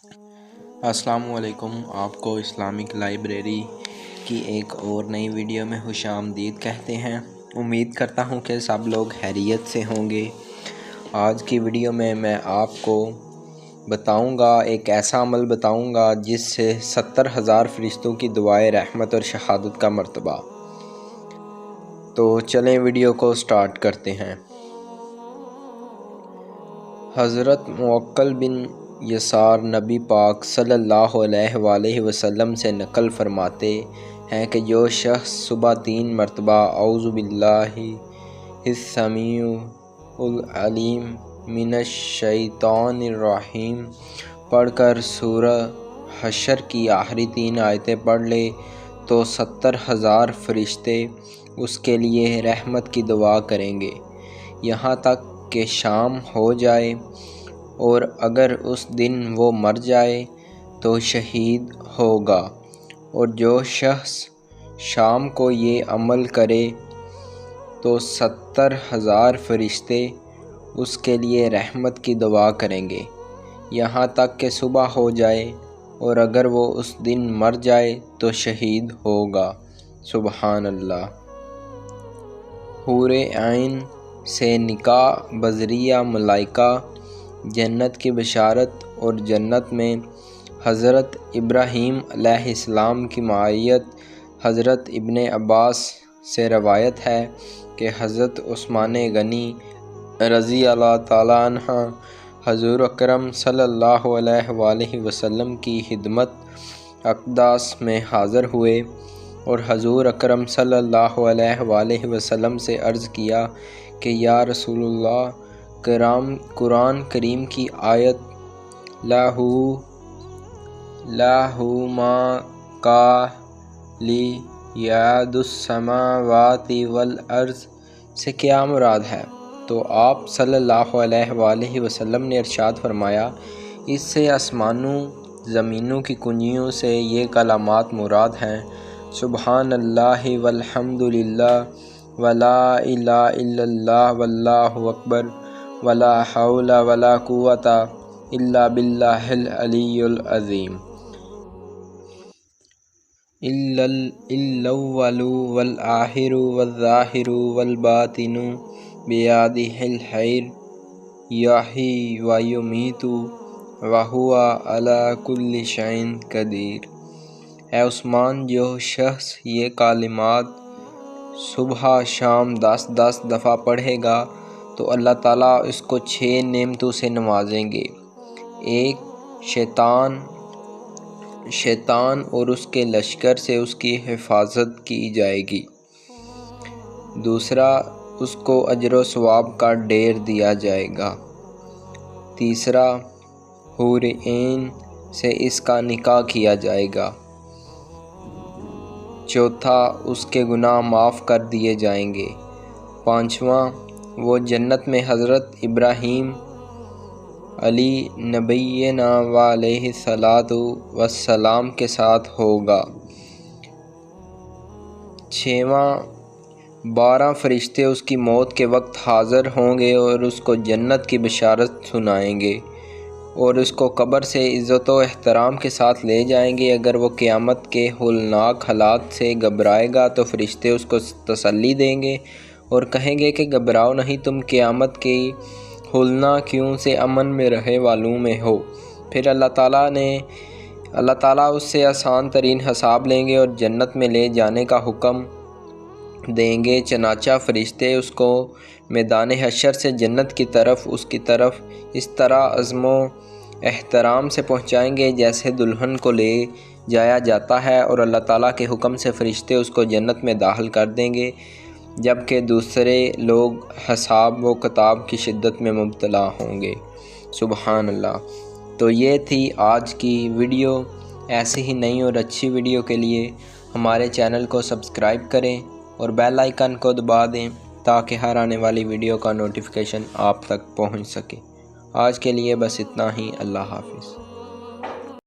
अस्सलामु अलैकुम। आपको इस्लामिक लाइब्रेरी की एक और नई वीडियो में खुशामदीद कहते हैं। उम्मीद करता हूँ कि सब लोग खैरियत से होंगे। आज की वीडियो में मैं आपको बताऊँगा, एक ऐसा अमल बताऊँगा जिससे 70,000 फरिश्तों की दुआए रहमत और शहादत का मर्तबा। तो चलें वीडियो को स्टार्ट करते हैं। हज़रत मुअक्किल बिन यसार नबी पाक सल्लल्लाहु अलैहि वसल्लम से नकल फरमाते हैं कि जो शख्स सुबह 3 मरतबा औज़ु बिल्लाहि हिस्समीउल अलीम मिनश शैतानिर रजीम पढ़कर सूरह हशर की आखिरी 3 आयतें पढ़ ले तो 70,000 फरिश्ते उसके लिए रहमत की दुआ करेंगे यहाँ तक कि शाम हो जाए, और अगर उस दिन वो मर जाए तो शहीद होगा। और जो शख्स शाम को ये अमल करे तो 70,000 फरिश्ते उसके लिए रहमत की दुआ करेंगे यहाँ तक कि सुबह हो जाए, और अगर वो उस दिन मर जाए तो शहीद होगा। सुबहान अल्लाह। हूरे आइन से निकाह बज़रिया मलाइका जन्नत की बशारत। और जन्नत में हज़रत इब्राहीम अलैहिस्सलाम की मायत। हज़रत इब्ने अब्बास से रवायत है कि हज़रत उस्मान गनी रज़ी अल्लाह ताला अन्हा हज़ूर अकरम सल्लल्लाहु अलैहि वसल्लम की खिदमत अक़दास में हाज़िर हुए और हज़ूर अकरम सल्लल्लाहु अलैहि वसल्लम से अर्ज़ किया कि या रसूलुल्लाह, कुरान करीम की आयत लाहू मा का ली यादुस समावाति वल अर्ज़ से क्या मुराद है? तो आप सल्लल्लाहु अलैहि वसल्लम ने इरशाद फरमाया, इससे आसमानों ज़मीनों की कुंजियों से ये कलामात मुराद हैं, सुबहान अल्लाहि वल्हम्दुलिल्लाह वला इलाहा इल्लल्लाह वल्लाहु अकबर वला हौला वला कुव्वता इल्ला बिल्लाहिल अलिय्युल अज़ीम। इल्लव्वलु वल आखिरु वज़्ज़ाहिरु वल बातिनु बियदिहिल खैर यही व युमीतु व हुवा अला कुल्लि शैइन क़दीर। ऐ उस्मान, जो शख्स ये कालिमात सुबह शाम 10-10 दफ़ा पढ़ेगा तो अल्लाह ताला इसको 6 नेमतों से नवाजेंगे। एक, शैतान और उसके लश्कर से उसकी हिफाजत की जाएगी। दूसरा, उसको अजर व सवाब का ढेर दिया जाएगा। तीसरा, हूर ऐन से इसका निकाह किया जाएगा। चौथा, उसके गुनाह माफ़ कर दिए जाएंगे। पाँचवां, वो जन्नत में हज़रत इब्राहीम अली नबीना व अलैहिस्सलातु वस्सलाम के साथ होगा। छठवां, 12 फरिश्ते उसकी मौत के वक्त हाज़िर होंगे और उसको जन्नत की बशारत सुनाएंगे और उसको कब्र से इज़्ज़त व एहतराम के साथ ले जाएंगे। अगर वो क़यामत के होलनाक हालात से घबराएगा तो फरिश्ते उसको तसल्ली देंगे और कहेंगे कि घबराओ नहीं, तुम क़यामत की होलनाकियों से अमन में रहे वालों में हो। फिर अल्लाह ताला उससे आसान तरीन हिसाब लेंगे और जन्नत में ले जाने का हुक्म देंगे। चनाचा फरिश्ते उसको मैदान हशर से जन्नत की तरफ उसकी तरफ इस तरह अज़्मो एहतराम से पहुँचाएँगे जैसे दुल्हन को ले जाया जाता है, और अल्लाह ताला के हुक्म से फ़रिश्ते उसको जन्नत में दाखिल कर देंगे, जबकि दूसरे लोग हिसाब व किताब की शिद्दत में मुब्तला होंगे। सुबहान अल्लाह। तो ये थी आज की वीडियो। ऐसी ही नई और अच्छी वीडियो के लिए हमारे चैनल को सब्सक्राइब करें और बेल आइकन को दबा दें ताकि हर आने वाली वीडियो का नोटिफिकेशन आप तक पहुंच सके। आज के लिए बस इतना ही। अल्लाह हाफ़िज़।